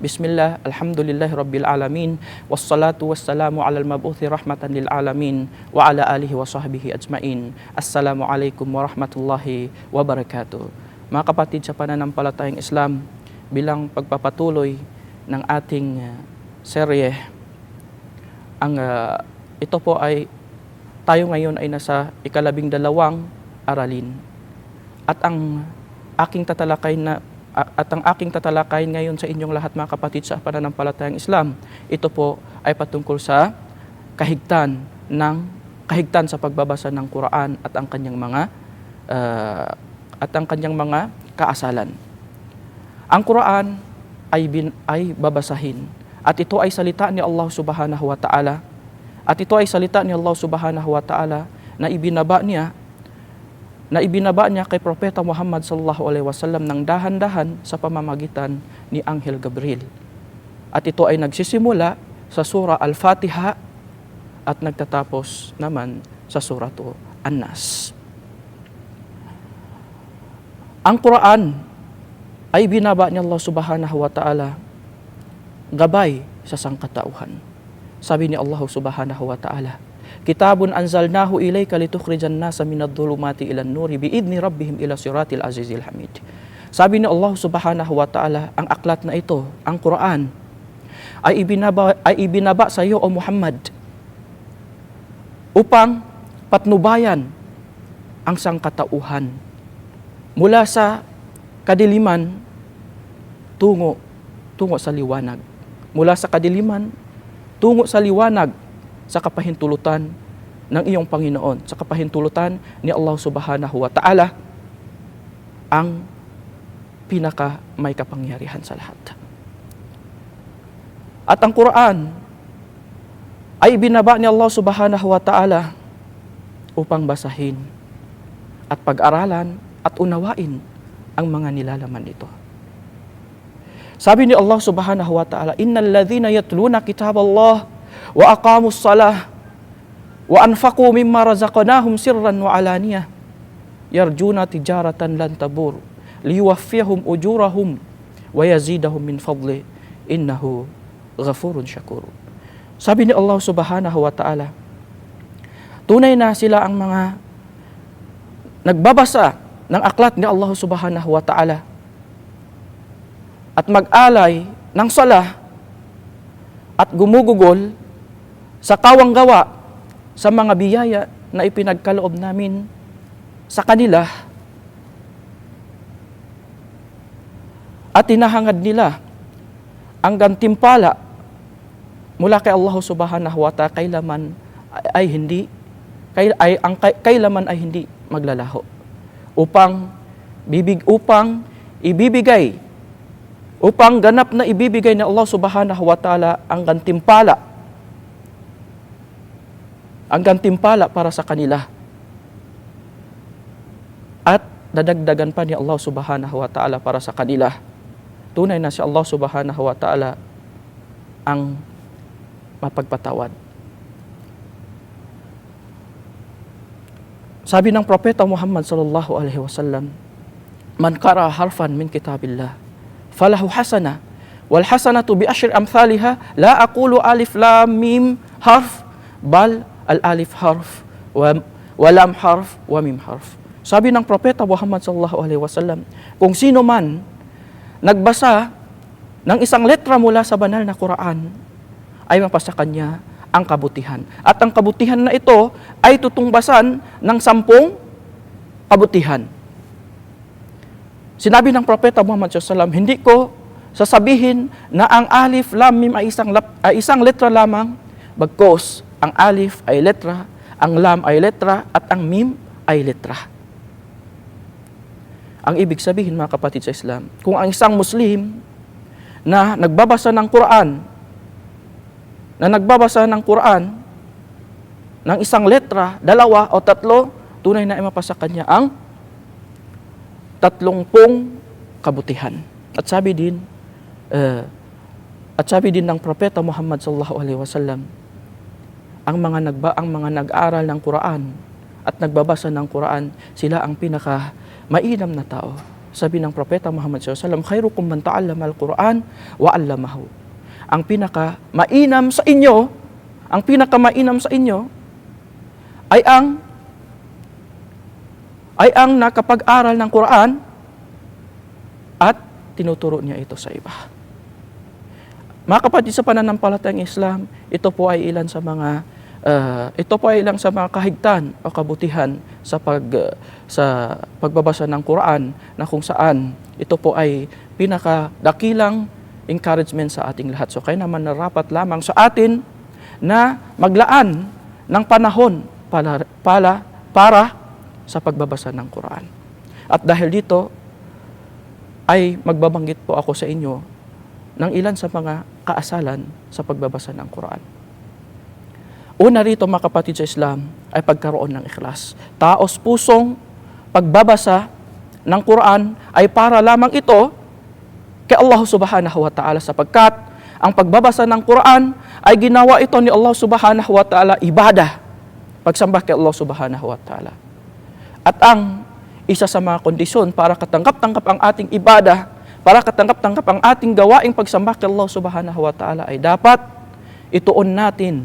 Bismillah, alhamdulillahi rabbil alamin, wassalatu wassalamu alal mabuthi rahmatan lil alamin, wa ala alihi wa sahbihi ajmain. Assalamualaikum warahmatullahi wabarakatuh. Mga kapatid sa pananampalatayang Islam, bilang pagpapatuloy ng ating serye, ito po ay tayo ngayon ay nasa ika-12 aralin. At ang aking tatalakayin ngayon sa inyong lahat mga kapatid sa pananampalatayang Islam, ito po ay patungkol sa kahigtan sa pagbabasa ng Quran at ang kanyang mga kaasalan. Ang Quran ay babasahin at ito ay salita ni Allah Subhanahu wa Ta'ala. At ito ay salita ni Allah Subhanahu wa Ta'ala na ibinaba niya kay Propeta Muhammad sallallahu alaihi wasallam ng dahan-dahan sa pamamagitan ni Anghel Gabriel. At ito ay nagsisimula sa surah Al-Fatiha at nagtatapos naman sa surah An-Nas. Ang Quran ay binaba ni Allah Subhanahu wa Ta'ala gabay sa sangkatauhan. Sabi ni Allah Subhanahu wa Ta'ala, Kitabun anzalnahu ilayka litukhrijan nasa minadh-dhulumati ilan nuri biidni rabbihim ila siratil azizil hamid. Sabi ni Allah Subhanahu wa Ta'ala, ang aklat na ito, ang Quran, ay ibinaba sa iyo o Muhammad upang patnubayan ang sangkatauhan mula sa kadiliman tungo sa liwanag. Mula sa kadiliman tungo sa liwanag, sa kapahintulutan ng iyong Panginoon, sa kapahintulutan ni Allah Subhanahu wa Ta'ala, ang pinaka may kapangyarihan sa lahat. At ang Quran ay binaba ni Allah Subhanahu wa Ta'ala upang basahin at pag-aralan at unawain ang mga nilalaman nito. Sabi ni Allah Subhanahu wa Ta'ala, Innal ladhina yatluna kitaballah wa aqamus salah wa anfaqu mimma razaqnahum sirran wa alaniyah yarjuna tijaratan lan tabur liwaffiyahum ujurahum wa yazidahum min fadli innahu ghafurun syakur. Sabi ni Allah Subhanahu wa Ta'ala, tunay na sila ang mga nagbabasa ng aklat ni Allah Subhanahu wa Ta'ala at mag-alay ng salah at gumugugol sa kawang gawa sa mga biyaya na ipinagkaloob namin sa kanila at tinahangad nila ang gantimpala mula kay Allah Subhanahu wa Ta'ala kailaman ay hindi maglalaho upang ganap na ibibigay ni Allah Subhanahu wa Ta'ala ang gantimpala para sa kanila. At dadagdagan pa ni Allah Subhanahu wa Ta'ala para sa kanila. Tunay na si Allah Subhanahu wa Ta'ala ang mapagpatawad. Sabi ng Propeta Muhammad sallallahu alaihi wasallam, Man qara harfan min kitabillah falahu hasana wal hasanatu bi asyri amthaliha la aqulu alif lam mim harf bal al alif harf wa lam harf wa mim harf. Sabi ng Propeta Muhammad sallallahu alaihi wasallam, kung sino man nagbasa ng isang letra mula sa banal na Quran ay mapasa kanya ang kabutihan. At ang kabutihan na ito ay tutungbasan ng 10 kabutihan. Sinabi ng Propeta Muhammad sallallahu alaihi wasallam, hindi ko sasabihin na ang alif lam mim ay isang letra lamang, bagkus ang alif ay letra, ang lam ay letra, at ang mim ay letra. Ang ibig sabihin mga kapatid sa Islam, kung ang isang Muslim na nagbabasa ng Quran ng isang letra, 2 o 3, tunay na mapasa kanya ang 30 kabutihan. At sabi din ng Propeta Muhammad sallallahu alaihi wasallam, ang mga nag-aaral ng Quran at nagbabasa ng Quran, sila ang pinaka mainam na tao sabi ng Propeta Muhammad SAW, khairukum man ta'allama al-Quran wa 'allamahu. Ang pinaka-mainam sa inyo, ay ang nakapag-aral ng Quran at tinuturo niya ito sa iba. Mga kapatid, sa pananampalatayang Islam, ito po ay ilang sa mga kahigtan o kabutihan sa pagbabasa ng Quran, na kung saan ito po ay pinakadakilang encouragement sa ating lahat. So kaya naman narapat lamang sa atin na maglaan ng panahon para sa pagbabasa ng Quran. At dahil dito ay magbabanggit po ako sa inyo ng ilan sa mga kaasalan sa pagbabasa ng Quran. Una rito, mga kapatid sa Islam, ay pagkaroon ng ikhlas. Taos pusong pagbabasa ng Quran ay para lamang ito kay Allah Subhanahu wa Ta'ala, sapagkat ang pagbabasa ng Quran ay ginawa ito ni Allah Subhanahu wa Ta'ala ibadah, pagsamba kay Allah Subhanahu wa Ta'ala. At ang isa sa mga kondisyon para katanggap-tanggap ang ating ibadah, para katanggap-tanggap ang ating gawaing pagsamba kay Allah Subhanahu wa Ta'ala, ay dapat ituon natin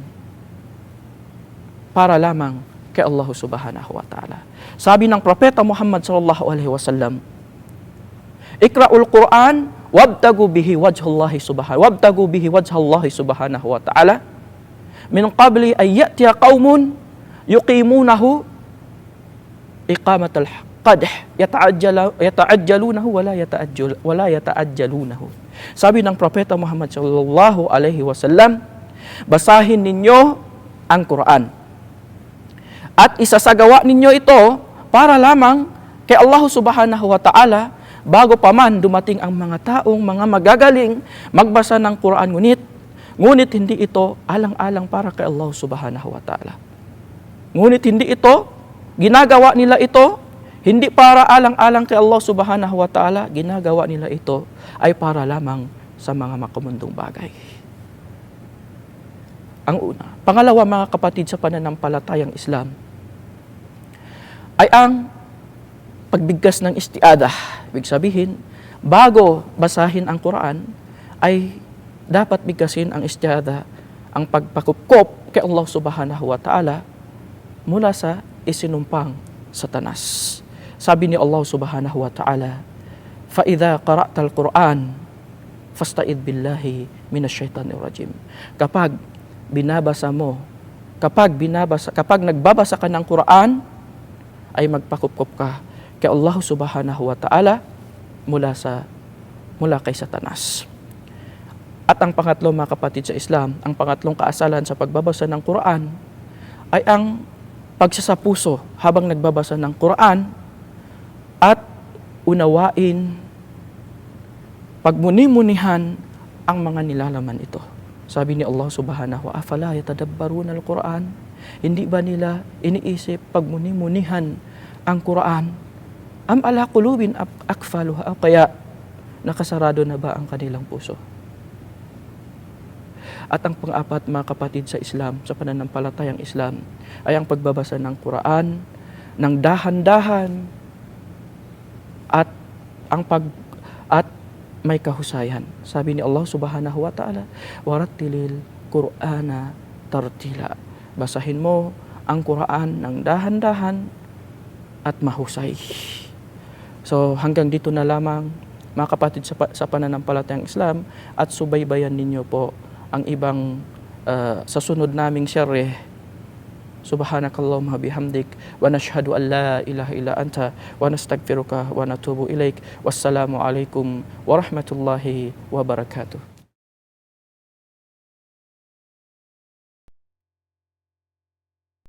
para lamang kay Allah Subhanahu wa Ta'ala. Sabi ng Propeta Muhammad sallallahu alaihi wasallam, Iqra'ul Quran wabtagu bihi wajhallahi subhanahu wa ta'ala min qabli ay ya'tiya qaumun yuqimunahu iqamatal qadh yata'ajjalunahu wala yata'ajjalunahu. Sabi ng Propeta Muhammad sallallahu alaihi wasallam, basahin ninyo ang Quran at isasagawa ninyo ito para lamang kay Allah Subhanahu wa Ta'ala, bago pa man dumating ang mga taong mga magagaling magbasa ng Quran, ngunit hindi ito alang-alang para kay Allah Subhanahu wa Ta'ala. Ngunit hindi ito, ginagawa nila ito, hindi para alang-alang kay Allah Subhanahu wa Ta'ala, ginagawa nila ito ay para lamang sa mga makamundong bagay. Ang una. Pangalawa, mga kapatid, sa pananampalatayang Islam, ay ang pagbigkas ng istiadah. Ibig sabihin, bago basahin ang Quran, ay dapat bigkasin ang istiadah, ang pagpakupkop kay Allah Subhanahu wa Ta'ala mula sa isinumpang Satanas. Sabi ni Allah Subhanahu wa Ta'ala, فَإِذَا قَرَأْتَ الْقُرْآنَ فَاسْتَعِذْ بِاللَّهِ مِنَ الشَّيْطَانِ الرَّجِيمِ. Kapag nagbabasa ka ng Quran, ay magpakupkop ka kay Allah Subhanahu wa Ta'ala mula kay Satanas. At ang pangatlo, mga kapatid sa Islam, ang pangatlong kaasalan sa pagbabasa ng Quran ay ang pagsasapuso habang nagbabasa ng Quran at unawain, pagmuni-munihan ang mga nilalaman ito. Sabi ni Allah Subhanahu wa Ta'ala, afala yatadabbaruna al-Quran? Hindi ba nila iniisip, pagmuni-munihan ang Quran? Am ala qulubin akfaluha, o kaya nakasarado na ba ang kanilang puso? At ang pang-apat, mga kapatid sa Islam, sa pananampalatayang Islam, ay ang pagbabasa ng Quran ng dahan-dahan at may kahusayan. Sabi ni Allah Subhanahu wa Ta'ala, warattilil Qur'ana tartila. Basahin mo ang Quran ng dahan-dahan at mahusay. So hanggang dito na lamang, mga kapatid, sa pananampalatayang Islam, at subaybayan ninyo po ang ibang sa sunod naming syareh. Subhanakallahumma bihamdik wa nashhadu an la ilaha illa anta wa nastaghfiruka wa natubu ilaik. Wassalamu alaikum warahmatullahi wabarakatuh.